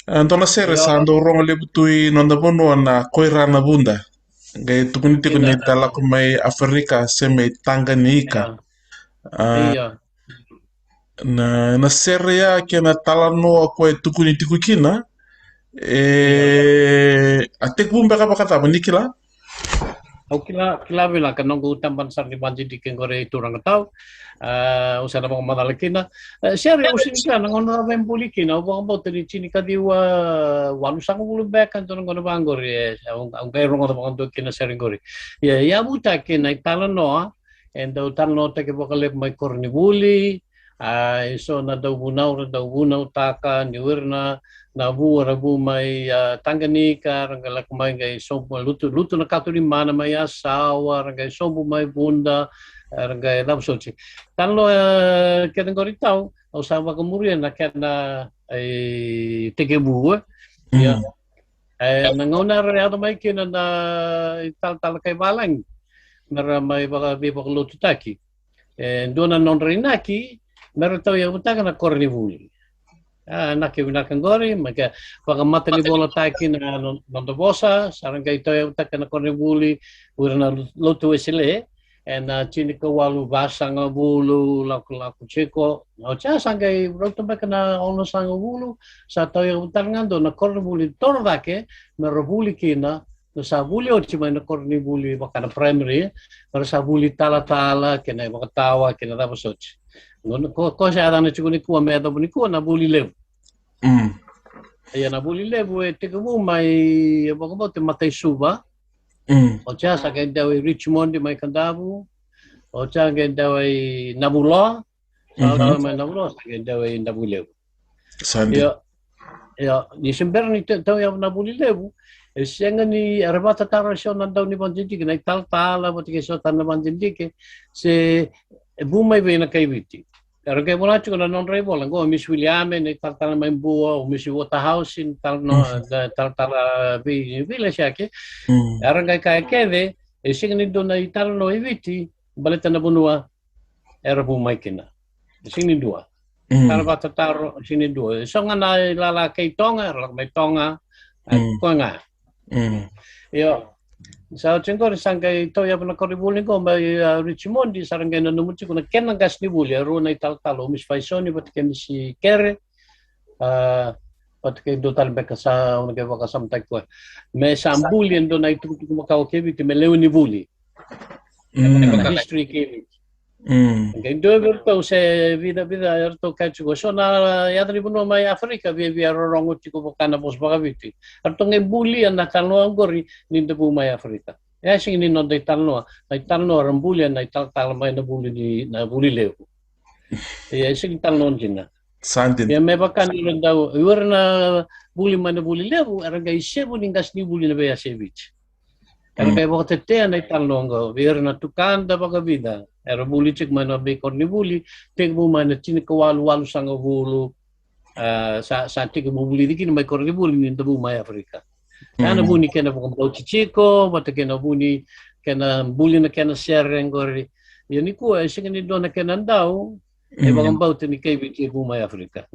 Antona sere Io, sa andorong le butui nonda bono na koirana bunda. Gai tukuni tiku kina, ni dala ko may Afrika se may Tanganyika. ja, Ah, iya, na sere ya ke na talano ako e tukuni tiku kina. iya. Atek bumba ka pakata manikila. Au kila vela ka nongo utamban sar di banji di kengore turang tau. Usara mga madalakina. Siyari usin ka nang ono na bulikina. Ubang mo tani chini ka diwa walusang ulo bekan to nang ono bangori. Ang kairo ngo mga do kina seringori. Ya buta kina itala no. And daw talo no take bokalip may kornibuli. So na daw bunaw taka niwirna na bu rabu mai Tanganyika rangalak mai gai sompo lutu na katuli mana mai asawa rangai sompo mai bunda rangai lapsochi tanlo keten goritau usawa kemudian na kena tege bu ya Mm. nangona rado mai kena na tal kai balang mera mai baka lutu taki dona non rinaki mera tau ya utaka na kornivuli. Nakibinakangori, maka pagamatali bola taki na nondobosa, sarang kaito yung taka na konibuli, ura na lotu esile, and chini ka walu basang bulu, laku chiko, o cha sangay roto baka na ono sang bulu, sa tao yung tarangando na konibuli torodake, na robuli kina, no sa buli o chimay na konibuli baka na primary, para sa buli tala-tala, kina makatawa, kina tapos ochi. Ko siya ada na chukuni kuwa medo ni kuwa na buli levu. Mm. Ayan na buli levu teka mo may baka te matay suba. Mm. O siya sa kaya daw Richmond di may kandabu. O siya kaya daw ay Nabula. Sa Mhm. kaya may Nabula sa kaya daw ay Nabulev. Sandi. Ya, ni sember ni tahu yang Nabuli levu. Siya nga ni arabata tara siya nandaw ni Banjindik. Naital-tala mo tika siya tan na Banjindik. Si bumay ba yung nakaibiti. Pero kaya mula ko na non-rebel, ang Miss William, tal-tal na may buo, Miss Waterhouse, tal-tal vila siya ke. Mm. Arang kaya kede, siya nga doon na ital no ibiti, balita na bunua, era bumay kina. Siya nga dua. Mm. Tarabata taro, siya nga dua. So nga na lalakay tonga, may tonga, Mm. ko nga. Mm. Yo, sa cengkor sangkai to ya pernah koribuli ko may Richmond di sarangay na numuti ko na ken ang gas ni buli aro na ital-talo mis faisoni bat ken si kere bat ken do tal beka sa una ke baka samtak ko me sambuli ndo na itu ko makaw kebi te me leuni buli baka Mm. history kebi Mm. ngai do berto se vida erto kachu so na ya tri buno mai Afrika vi aro rongo tiko baka na pos baka biti arto ngai buli na talo angori ni de bu mai Afrika. Ya sing ni no dai talno rambuli na tal mai na buli lewu. Ya sing talno jina. Sandi. Ya me baka ni daw na buli mai na buli lewu ara gai sebu ningas ni buli na be sevich. Era Mm. kay baka tete na talno ngo na tukanda baka vida. Era buli chik mai na be kor ni buli tek bu mai na chini walu sang bulu sa tek bu buli dikin mai kor ni buli ni bu mai Afrika. Ana Mm. buni kena bukan bau chico, bata kena buni kena buli na kena sereng gori. Yani ko ay sige ni do na kena daw, e Mm. bagang bau ni kay biti bumay Afrika.